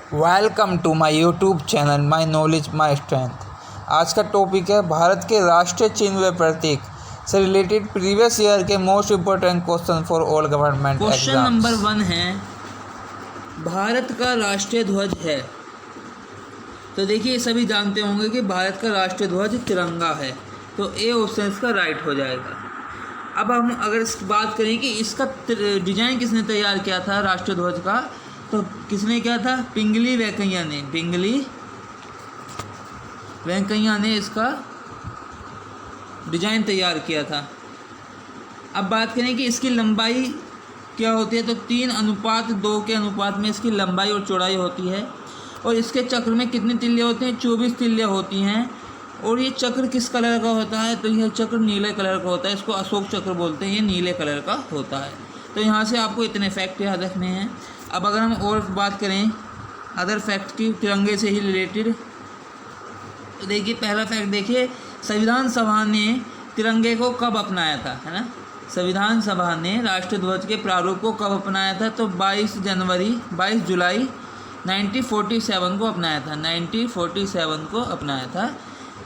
Welcome to my YouTube channel my knowledge my strength. आज का topic है भारत के राष्ट्रीय चिन्ह व प्रतीक से रिलेटेड प्रीवियस ईयर के most important question for all government exams. Question number 1 है, भारत का राष्ट्रीय ध्वज है। तो देखिए, सभी जानते होंगे कि भारत का राष्ट्रीय ध्वज तिरंगा है, तो ए ऑप्शन इसका राइट हो जाएगा। अब हम अगर इस बात करें कि इसका डिजाइन किसने तैयार किया था राष्ट्रीय ध्वज का, तो किसने किया था? पिंगली वेंकैया ने। पिंगली वेंकैया ने इसका डिजाइन तैयार किया था। अब बात करें कि इसकी लंबाई क्या होती है, तो 3:2 के अनुपात में इसकी लंबाई और चौड़ाई होती है। और इसके चक्र में कितने तिल्ले होते हैं? 24 तिल्ले होती हैं। और ये चक्र किस कलर का होता है? तो यह चक्र नीले कलर का होता है। इसको अशोक चक्र बोलते हैं। ये नीले कलर का होता है। तो यहाँ से आपको इतने फैक्ट याद रखने हैं। अब अगर हम और बात करें अदर फैक्ट की तिरंगे से ही रिलेटेड, तो देखिए पहला फैक्ट देखिए, संविधान सभा ने तिरंगे को कब अपनाया था, है ना? संविधान सभा ने राष्ट्रीय ध्वज के प्रारूप को कब अपनाया था? तो 22 जुलाई 1947 को अपनाया था। 1947 को अपनाया था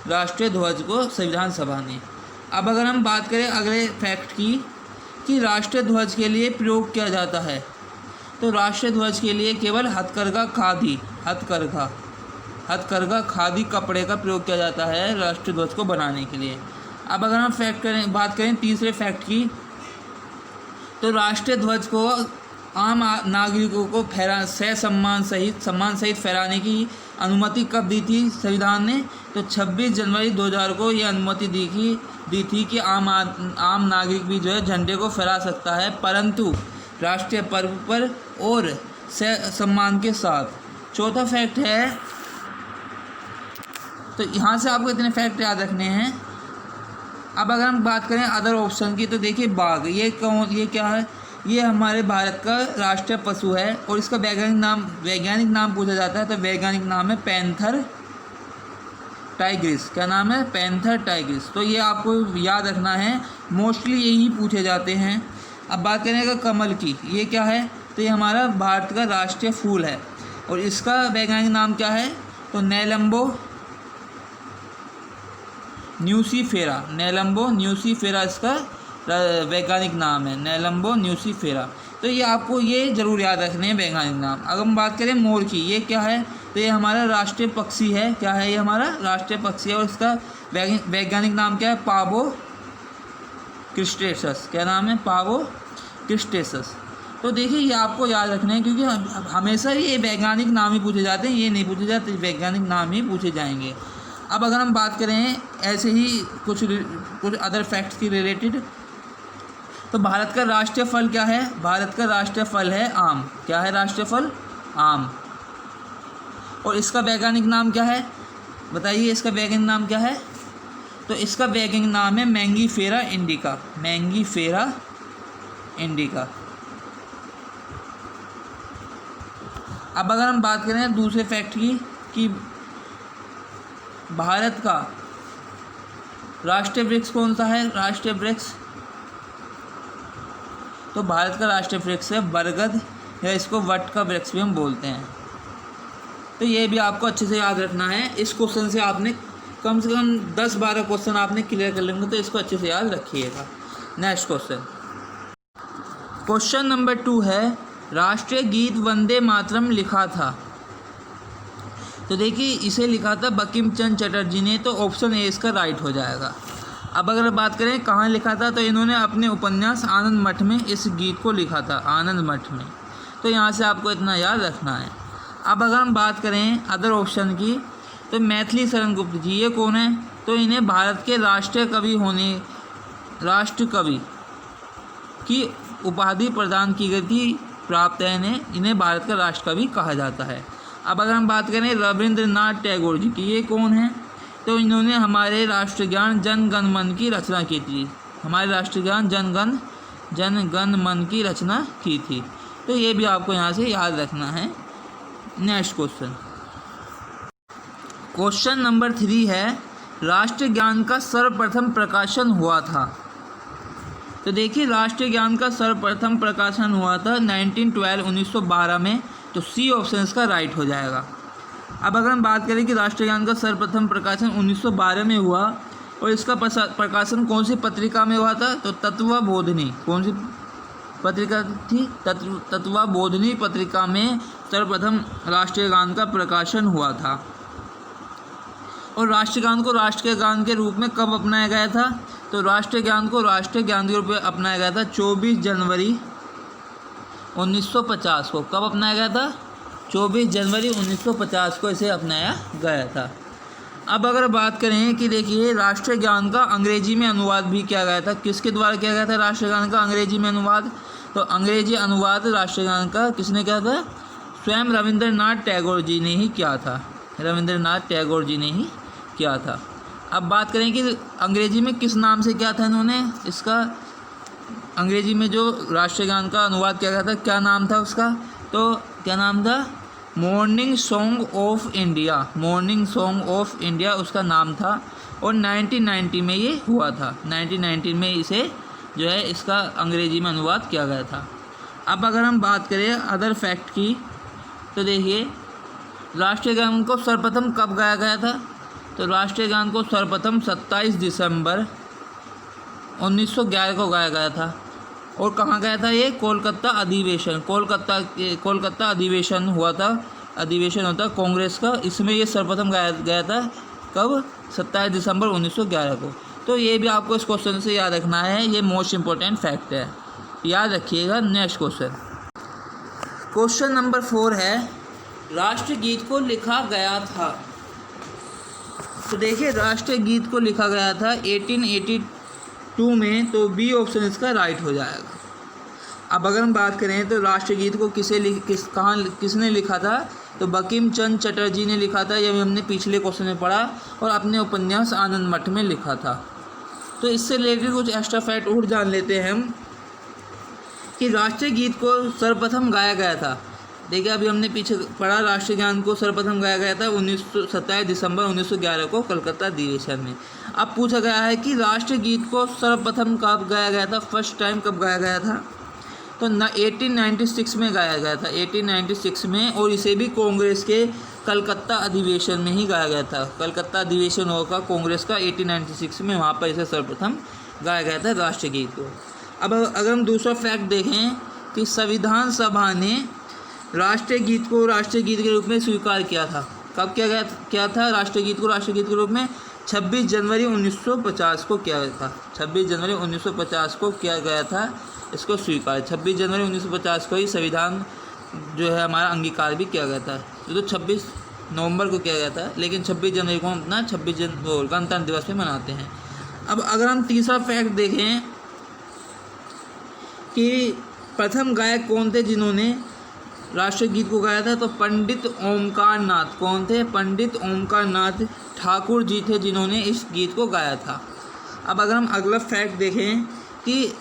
राष्ट्रीय ध्वज को संविधान सभा ने। अब अगर हम बात करें अगले फैक्ट की कि राष्ट्रीय ध्वज के लिए प्रयोग किया जाता है, तो राष्ट्रीय ध्वज के लिए केवल हथकरघा खादी कपड़े का प्रयोग किया जाता है राष्ट्रीय ध्वज को बनाने के लिए। अब अगर हम बात करें तीसरे फैक्ट की, तो राष्ट्रीय ध्वज को आम नागरिकों को सम्मान सहित फहराने की अनुमति कब दी थी संविधान ने? तो 26 जनवरी 2000 को ये अनुमति दी थी कि आम नागरिक भी जो है झंडे को फहरा सकता है, परंतु राष्ट्रीय पर्व पर और सम्मान के साथ। चौथा फैक्ट है, तो यहाँ से आपको इतने फैक्ट याद रखने हैं। अब अगर हम बात करें अदर ऑप्शन की, तो देखिए बाघ, ये क्या है? ये हमारे भारत का राष्ट्रीय पशु है और इसका वैज्ञानिक नाम पूछा जाता है, तो वैज्ञानिक नाम है पैंथर टाइग्रिस। क्या नाम है? Panther Tigris. तो ये आपको याद रखना है, मोस्टली यही पूछे जाते हैं। अब बात करेंगे कमल की, ये क्या है? तो ये हमारा भारत का राष्ट्रीय फूल है और इसका वैज्ञानिक नाम क्या है? तो नेलम्बो न्यूसीफेरा इसका वैज्ञानिक नाम है, नेलम्बो न्यूसीफेरा। तो ये आपको ये ज़रूर याद रखने हैं वैज्ञानिक नाम। अगर हम बात करें मोर की, ये क्या है? तो ये हमारा राष्ट्रीय पक्षी है। क्या है? ये हमारा राष्ट्रीय पक्षी है और इसका वैज्ञानिक नाम क्या है? पावो क्रिस्टेसस। क्या नाम है? पावो क्रिस्टेसस। तो देखिए ये आपको याद रखना है, क्योंकि हमेशा ये वैज्ञानिक नाम ही पूछे जाते हैं, ये नहीं पूछे जाते, वैज्ञानिक नाम ही पूछे जाएंगे। अब अगर हम बात करें ऐसे ही कुछ अदर फैक्ट्स की रिलेटेड, तो भारत का राष्ट्रीय फल क्या है? भारत का राष्ट्रीय फल है आम। क्या है राष्ट्रीय फल? आम। और इसका वैज्ञानिक नाम क्या है? बताइए, इसका वैज्ञानिक नाम क्या है? तो इसका वैज्ञानिक नाम है मैंगीफेरा इंडिका। Mangifera indica. अब अगर हम बात करें दूसरे फैक्ट की कि भारत का राष्ट्रीय वृक्ष कौन सा है? राष्ट्रीय वृक्ष, तो भारत का राष्ट्रीय वृक्ष है बरगद, या इसको वट का वृक्ष भी हम बोलते हैं। तो ये भी आपको अच्छे से याद रखना है। इस क्वेश्चन से आपने कम से कम 10-12 क्वेश्चन आपने क्लियर कर लेंगे, तो इसको अच्छे से याद रखिएगा। नेक्स्ट क्वेश्चन नंबर 2 है, राष्ट्रीय गीत वंदे मातरम लिखा था। तो देखिए इसे लिखा था बंकिम चंद्र चटर्जी ने, तो ऑप्शन ए इसका राइट हो जाएगा। अब अगर बात करें कहाँ लिखा था, तो इन्होंने अपने उपन्यास आनंद मठ में इस गीत को लिखा था, आनंद मठ में। तो यहाँ से आपको इतना याद रखना है। अब अगर हम बात करें अदर ऑप्शन की, तो मैथिली शरण गुप्त जी, ये कौन है? तो इन्हें भारत के राष्ट्र कवि की उपाधि प्रदान की गई थी, प्राप्त है इन्हें भारत का राष्ट्र कवि कहा जाता है। अब अगर हम बात करें रविंद्रनाथ टैगोर जी की, ये कौन है? तो इन्होंने हमारे राष्ट्रगान जन गण मन की रचना की थी। हमारे राष्ट्रगान जन गण मन की रचना की थी। तो ये भी आपको यहाँ से याद रखना है। नेक्स्ट क्वेश्चन नंबर 3 है, राष्ट्रगान का सर्वप्रथम प्रकाशन हुआ था। तो देखिए राष्ट्रीय ज्ञान का सर्वप्रथम प्रकाशन हुआ था 1912 में तो सी ऑप्शन इसका राइट हो जाएगा। अब अगर हम बात करें कि राष्ट्रगान का सर्वप्रथम प्रकाशन 1912 में हुआ और इसका प्रकाशन कौन सी पत्रिका में हुआ था, तो तत्वबोधिनी। कौन सी पत्रिका थी? तत्वबोधिनी पत्रिका में सर्वप्रथम राष्ट्रीय गान का प्रकाशन हुआ था। और राष्ट्रगान को राष्ट्रीय गान के रूप में कब अपनाया गया था, तो राष्ट्रीय गान को राष्ट्रीय गान के रूप में अपनाया गया था 24 जनवरी 1950 को। कब अपनाया गया था? 24 जनवरी 1950 को इसे अपनाया गया था। अब अगर बात करें कि देखिए राष्ट्रीय गान का अंग्रेजी में अनुवाद भी किया गया था। किसके द्वारा किया गया था राष्ट्रीय गान का अंग्रेजी में अनुवाद? तो अंग्रेजी अनुवाद राष्ट्रीय गान का किसने किया था? स्वयं रविंद्रनाथ टैगोर जी ने ही किया था। रविंद्रनाथ टैगोर जी ने ही किया था। अब बात करें कि अंग्रेजी में किस नाम से किया था इन्होंने, इसका अंग्रेजी में जो राष्ट्रीय गान का अनुवाद किया गया था क्या नाम था उसका? तो क्या नाम था? Morning song of India. Morning song of India उसका नाम था। और 1990 में ये हुआ था। 1990 में इसे जो है इसका अंग्रेजी में अनुवाद किया गया था। अब अगर हम बात करें अदर फैक्ट की, तो देखिए राष्ट्रीय गान को सर्वप्रथम कब गाया गया था, तो राष्ट्रीय गान को सर्वप्रथम 27 दिसंबर 1911 को गाया गया था। और कहाँ गया था ये? कोलकाता अधिवेशन। कोलकाता अधिवेशन हुआ था। अधिवेशन होता कांग्रेस का, इसमें ये सर्वप्रथम गाया गया था। कब? 27 दिसंबर 1911 को। तो ये भी आपको इस क्वेश्चन से याद रखना है, ये मोस्ट इम्पोर्टेंट फैक्ट है, याद रखिएगा। नेक्स्ट क्वेश्चन नंबर 4 है राष्ट्रगीत को लिखा गया था। तो देखिए राष्ट्रीय गीत को लिखा गया था 1882 में, तो बी ऑप्शन इसका राइट हो जाएगा। अब अगर हम बात करें तो राष्ट्रीय गीत को किसने लिखा था, तो बंकिम चंद्र चटर्जी ने लिखा था। यह भी हमने पिछले क्वेश्चन में पढ़ा और अपने उपन्यास आनंद मठ में लिखा था। तो इससे रिलेटेड कुछ एक्स्ट्रा फैक्ट और जान लेते हैं हम कि राष्ट्रीय गीत को सर्वप्रथम गाया गया था। देखिए अभी हमने पीछे पढ़ा, राष्ट्रीय गान को सर्वप्रथम गाया गया था 27 दिसंबर 1911 को कलकत्ता अधिवेशन में। अब पूछा गया है कि राष्ट्रीय गीत को सर्वप्रथम कब गाया गया था, फर्स्ट टाइम कब गाया गया था, तो 1896 में गाया गया था। 1896 में, और इसे भी कांग्रेस के कलकत्ता अधिवेशन में ही गाया गया था। कलकत्ता अधिवेशन होगा कांग्रेस का 1896 में, वहाँ पर इसे सर्वप्रथम गाया गया था राष्ट्रीय गीत को। अब अगर हम दूसरा फैक्ट देखें कि संविधान सभा ने राष्ट्रीय गीत को राष्ट्रीय गीत के रूप में स्वीकार किया था। कब किया था राष्ट्रीय गीत को राष्ट्रीय गीत के रूप में? 26 जनवरी 1950 को किया गया था। 26 जनवरी 1950 को किया गया था इसको स्वीकार। 26 जनवरी 1950 को ही संविधान जो है हमारा अंगीकार भी किया गया था। तो 26 नवंबर को किया गया था, लेकिन 26 जनवरी को हम अपना गणतंत्र दिवस में मनाते हैं। अब अगर हम तीसरा फैक्ट देखें कि प्रथम गायक कौन थे जिन्होंने राष्ट्रीय गीत को गाया था, तो पंडित ओमकार नाथ। कौन थे? पंडित ओमकार नाथ ठाकुर जी थे जिन्होंने इस गीत को गाया था। अब अगर हम अगला फैक्ट देखें कि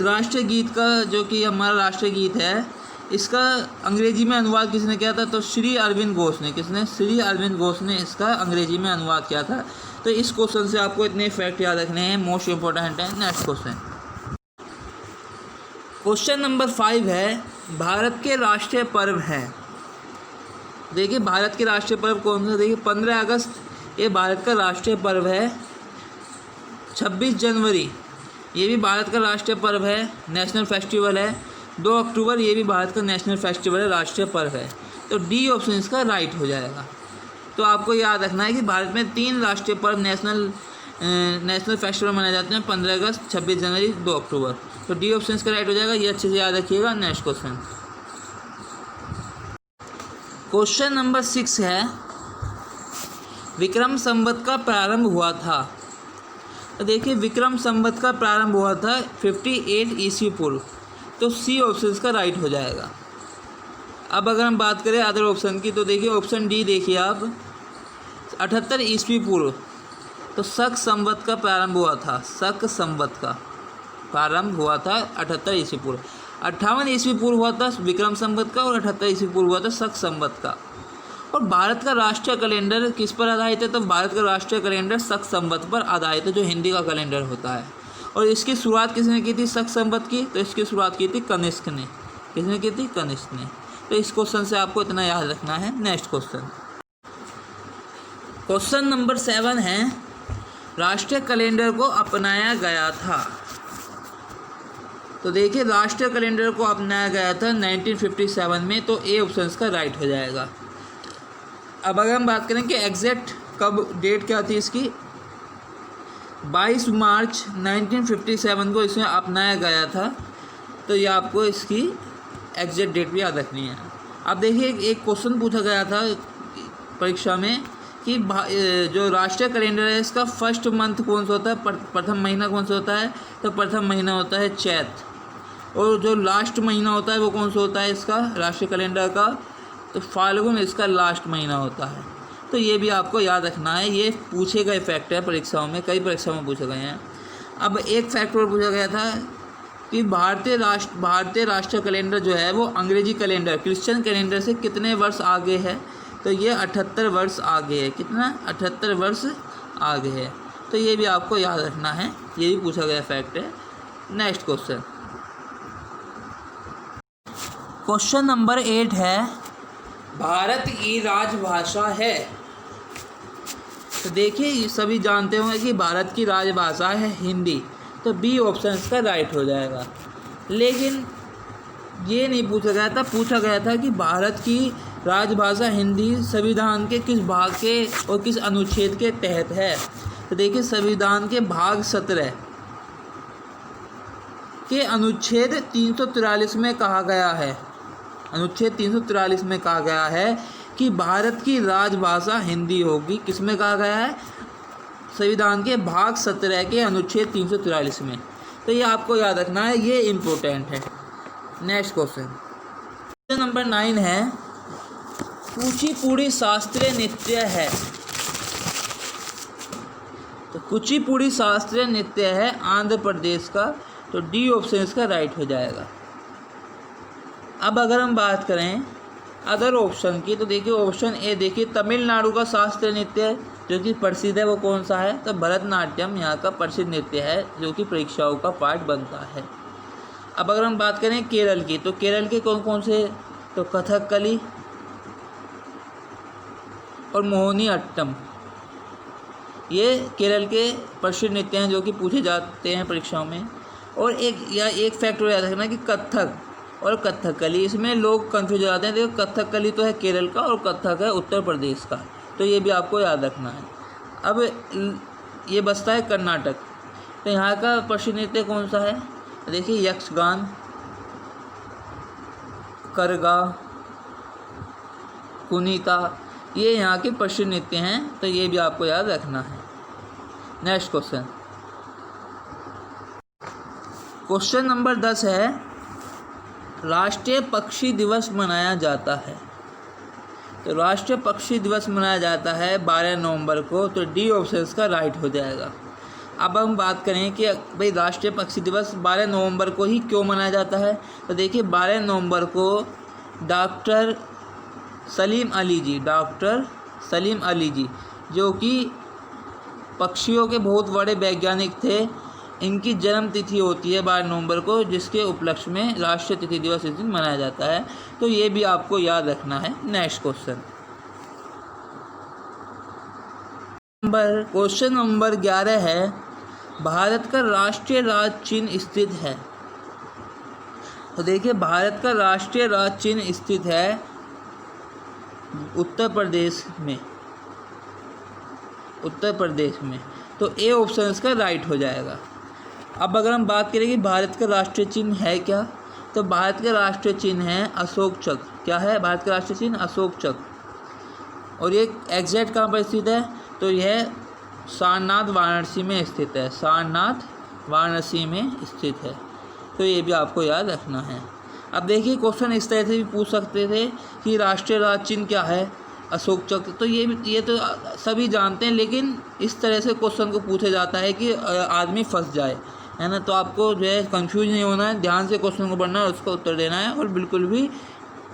राष्ट्रीय गीत का जो कि हमारा राष्ट्रीय गीत है, इसका अंग्रेजी में अनुवाद किसने किया था, तो श्री अरविंद घोष ने। किसने? श्री अरविंद घोष ने इसका अंग्रेजी में अनुवाद किया था। तो इस क्वेश्चन से आपको इतने फैक्ट याद रखने हैं, मोस्ट इम्पोर्टेंट है। नेक्स्ट क्वेश्चन नंबर 5 है भारत के राष्ट्रीय पर्व हैं। देखिए भारत के राष्ट्रीय पर्व कौन सा? देखिए 15 अगस्त ये भारत का राष्ट्रीय पर्व है। 26 जनवरी ये भी भारत का राष्ट्रीय पर्व है, नेशनल फेस्टिवल है। 2 अक्टूबर ये भी भारत का नेशनल फेस्टिवल है, राष्ट्रीय पर्व है। तो डी ऑप्शन इसका राइट हो जाएगा। तो आपको याद रखना है कि भारत में 3 राष्ट्रीय पर्व नेशनल फेस्टिवल मनाए जाते हैं, 15 अगस्त, 26 जनवरी, 2 अक्टूबर। तो डी ऑप्शन इसका राइट हो जाएगा, ये अच्छे से याद रखिएगा। नेक्स्ट क्वेश्चन नंबर 6 है विक्रम संवत का प्रारंभ हुआ था। तो देखिए विक्रम संवत का प्रारंभ हुआ था 58 ईस्वी पूर्व। तो सी ऑप्शन इसका राइट हो जाएगा। अब अगर हम बात करें अदर ऑप्शन की, तो देखिए ऑप्शन डी देखिए आप 78 ईस्वी पूर्व। तो शक संवत का प्रारंभ हुआ था। शक संवत का प्रारंभ हुआ था 78 ईस्वी पूर्व। 58 ईस्वी पूर्व हुआ था विक्रम संवत का, और 78 ईस्वी पूर्व हुआ था शक संवत का। और भारत का राष्ट्रीय कैलेंडर किस पर आधारित है, तो भारत का राष्ट्रीय कैलेंडर शक संवत पर आधारित है, जो हिंदी का कैलेंडर होता है। और इसकी शुरुआत किसने की थी शक संवत की, तो इसकी शुरुआत की थी कनिष्क ने। किसने की थी? कनिष्क ने। तो इस क्वेश्चन से आपको इतना याद रखना है। नेक्स्ट क्वेश्चन नंबर 7 है, राष्ट्रीय कैलेंडर को अपनाया गया था। तो देखिए राष्ट्रीय कैलेंडर को अपनाया गया था 1957 में, तो ए ऑप्शन का राइट हो जाएगा। अब अगर हम बात करें कि एग्जैक्ट कब डेट क्या थी इसकी, 22 मार्च 1957 को इसमें अपनाया गया था, तो ये आपको इसकी एग्जैक्ट डेट भी याद रखनी है। अब देखिए एक क्वेश्चन पूछा गया था परीक्षा में कि जो राष्ट्रीय कैलेंडर है इसका फर्स्ट मंथ कौन सा होता है, प्रथम महीना कौन सा होता है, तो प्रथम महीना होता है चैत, और जो लास्ट महीना होता है वो कौन सा होता है इसका राष्ट्रीय कैलेंडर का, तो फाल्गुन इसका लास्ट महीना होता है। तो ये भी आपको याद रखना है, ये पूछे गए फैक्ट है परीक्षाओं में, कई परीक्षाओं में पूछे गए हैं। अब एक फैक्ट और पूछा गया था कि भारतीय राष्ट्रीय कैलेंडर जो है वो अंग्रेजी कैलेंडर क्रिश्चियन कैलेंडर से कितने वर्ष आगे है, तो ये 78 वर्ष आगे है। कितना? 78 वर्ष आगे है। तो ये भी आपको याद रखना है, ये भी पूछा गया फैक्ट है। नेक्स्ट क्वेश्चन नंबर 8 है, भारत की राजभाषा है। तो देखिए सभी जानते होंगे कि भारत की राजभाषा है हिंदी, तो बी ऑप्शन का राइट हो जाएगा। लेकिन ये नहीं पूछा गया था, पूछा गया था कि भारत की राजभाषा हिंदी संविधान के किस भाग के और किस अनुच्छेद के तहत है। तो देखिए संविधान के भाग 17 के अनुच्छेद 343 में कहा गया है, अनुच्छेद 343 में कहा गया है कि भारत की राजभाषा हिंदी होगी। किस में कहा गया है? संविधान के भाग 17 के अनुच्छेद 343 में। तो ये आपको याद रखना है, ये इम्पोर्टेंट है। नेक्स्ट क्वेश्चन नंबर 9 है, कुचिपुड़ी शास्त्रीय नृत्य है। तो कुचिपुड़ी शास्त्रीय नृत्य है आंध्र प्रदेश का, तो डी ऑप्शन इसका राइट हो जाएगा। अब अगर हम बात करें अदर ऑप्शन की, तो देखिए ऑप्शन ए देखिए तमिलनाडु का शास्त्रीय नृत्य जो कि प्रसिद्ध है वो कौन सा है, तो भरतनाट्यम यहाँ का प्रसिद्ध नृत्य है जो कि परीक्षाओं का पार्ट बनता है। अब अगर हम बात करें केरल की, तो केरल के कौन कौन से, तो कथकली और मोहिनी अट्टम, ये केरल के प्रसिद्ध नृत्य हैं जो कि पूछे जाते हैं परीक्षाओं में। और एक फैक्ट याद रखना कि कथक और कथकली, इसमें लोग कंफ्यूज हो जाते हैं। देखो कथकली तो है केरल का और कथक है उत्तर प्रदेश का, तो ये भी आपको याद रखना है। अब ये बसता है कर्नाटक, तो यहाँ का प्रसिद्ध नृत्य कौन सा है, देखिए यक्षगान, करगा, कुनीता, ये यहाँ के प्रसिद्ध नृत्य हैं, तो ये भी आपको याद रखना है। नेक्स्ट क्वेश्चन नंबर 10 है, राष्ट्रीय पक्षी दिवस मनाया जाता है। तो राष्ट्रीय पक्षी दिवस मनाया जाता है 12 नवंबर को, तो डी ऑप्शन का राइट हो जाएगा। अब हम बात करें कि भाई राष्ट्रीय पक्षी दिवस 12 नवंबर को ही क्यों मनाया जाता है, तो देखिए 12 नवंबर को डॉक्टर सलीम अली जी जो कि पक्षियों के बहुत बड़े वैज्ञानिक थे, इनकी जन्म तिथि होती है 12 नवंबर को, जिसके उपलक्ष्य में राष्ट्रीय तिथि दिवस इस दिन मनाया जाता है। तो ये भी आपको याद रखना है। नेक्स्ट क्वेश्चन नंबर 11 है, भारत का राष्ट्रीय राज्य चिन्ह स्थित है। तो देखिए भारत का राष्ट्रीय राज्य चिन्ह स्थित है उत्तर प्रदेश में, तो ए ऑप्शन इसका राइट हो जाएगा। अब अगर हम बात करें कि भारत का राष्ट्रीय चिन्ह है क्या, तो भारत का राष्ट्रीय चिन्ह है अशोक चक्र। क्या है भारत का राष्ट्रीय चिन्ह? अशोक चक्र। और ये एग्जैक्ट कहाँ पर स्थित है, तो यह सारनाथ वाराणसी में स्थित है, तो ये भी आपको याद रखना है। अब देखिए क्वेश्चन इस तरह से भी पूछ सकते थे कि राष्ट्रीय राज्य चिन्ह क्या है, अशोक चक्र। तो ये तो सभी जानते हैं, लेकिन इस तरह से क्वेश्चन को पूछा जाता है कि आदमी फंस जाए, है ना। तो आपको जो है कंफ्यूज नहीं होना है, ध्यान से क्वेश्चन को पढ़ना है और उसका उत्तर देना है, और बिल्कुल भी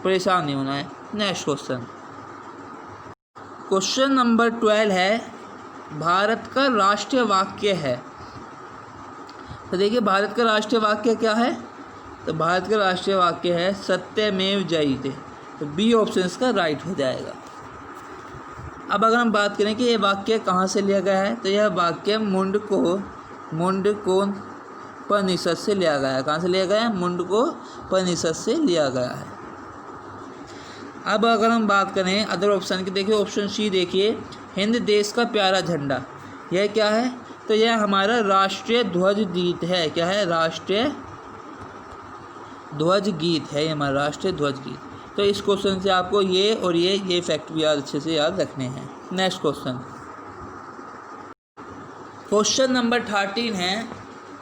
परेशान नहीं होना है। नेक्स्ट क्वेश्चन नंबर 12 है, भारत का राष्ट्रीय वाक्य है। तो देखिए भारत का राष्ट्रीय वाक्य क्या है, तो भारत का राष्ट्रीय वाक्य है सत्यमेव जयते। तो बी ऑप्शन इसका राइट हो जाएगा। अब अगर हम बात करें कि ये वाक्य कहाँ से लिया गया है, तो यह वाक्य मुंडकोपनिषद से लिया गया है। कहाँ से लिया गया है? मुंडकोपनिषद से लिया गया है। अब अगर हम बात करें अदर ऑप्शन की, देखिए ऑप्शन सी देखिए, हिंद देश का प्यारा झंडा, यह क्या है? तो यह हमारा राष्ट्रीय ध्वज गीत है। क्या है? राष्ट्रीय ध्वज गीत है, ये हमारा राष्ट्रीय ध्वज गीत। तो इस क्वेश्चन से आपको ये और ये फैक्ट भी याद अच्छे से याद रखने हैं। नेक्स्ट क्वेश्चन, क्वेश्चन नंबर 13 है,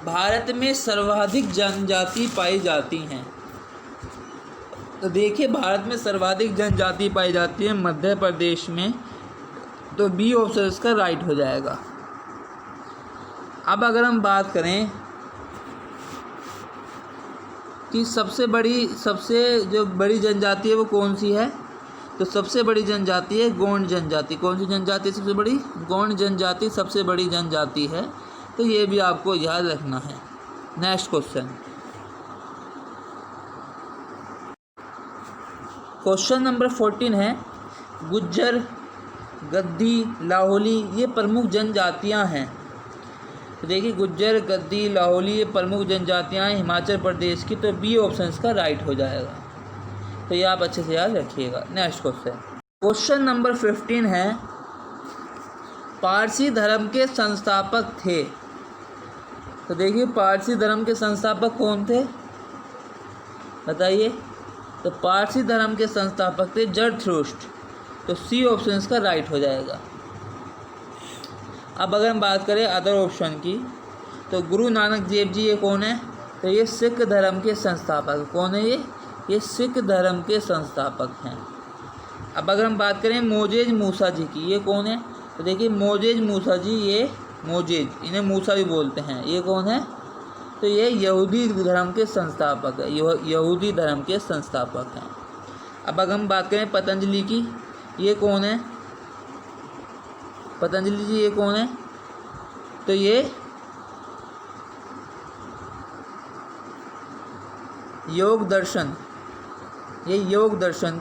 भारत में सर्वाधिक जनजाति पाई जाती हैं। तो देखिए भारत में सर्वाधिक जनजाति पाई जाती है मध्य प्रदेश में, तो बी ऑप्शन इसका राइट हो जाएगा। अब अगर हम बात करें कि सबसे जो बड़ी जनजाति है वो कौन सी है, तो सबसे बड़ी जनजाति है गोंड जनजाति। कौन सी जनजाति है सबसे बड़ी? गोंड जनजाति सबसे बड़ी जनजाति है, तो ये भी आपको याद रखना है। नेक्स्ट क्वेश्चन, क्वेश्चन नंबर 14 है, गुज्जर, गद्दी, लाहौली ये प्रमुख जनजातियां हैं। तो देखिए गुज्जर, गद्दी, लाहौली ये प्रमुख जनजातियां हैं हिमाचल प्रदेश की, तो बी ऑप्शन इसका राइट हो जाएगा। तो ये आप अच्छे से याद रखिएगा। नेक्स्ट क्वेश्चन, क्वेश्चन नंबर 15 है, पारसी धर्म के संस्थापक थे। तो देखिए पारसी धर्म के संस्थापक कौन थे बताइए? तो पारसी धर्म के संस्थापक थे जरथुस्त्र, तो सी ऑप्शन इसका राइट हो जाएगा। अब अगर हम बात करें अदर ऑप्शन की, तो गुरु नानक देव जी ये कौन है? तो ये सिख धर्म के संस्थापक। कौन है ये सिख धर्म के संस्थापक हैं। अब अगर हम बात करें मोजेज मूसा जी की, ये कौन है? तो देखिए मोजेज मूसा जी, ये मोजेज, इन्हें मूसा भी बोलते हैं, ये कौन है? तो ये यहूदी धर्म के संस्थापक है, यहूदी धर्म के संस्थापक हैं। अब अगर हम बात करें पतंजलि की, ये कौन है? पतंजलि जी ये कौन है? तो ये योग दर्शन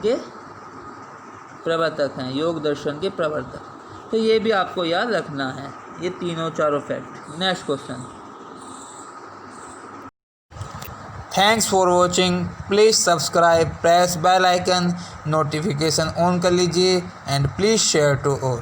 के प्रवर्तक हैं, योग दर्शन के प्रवर्तक। तो ये भी आपको याद रखना है, ये चारों fact. Next question, thanks for watching, please subscribe, press bell icon, notification on कर लीजिए and please share to all.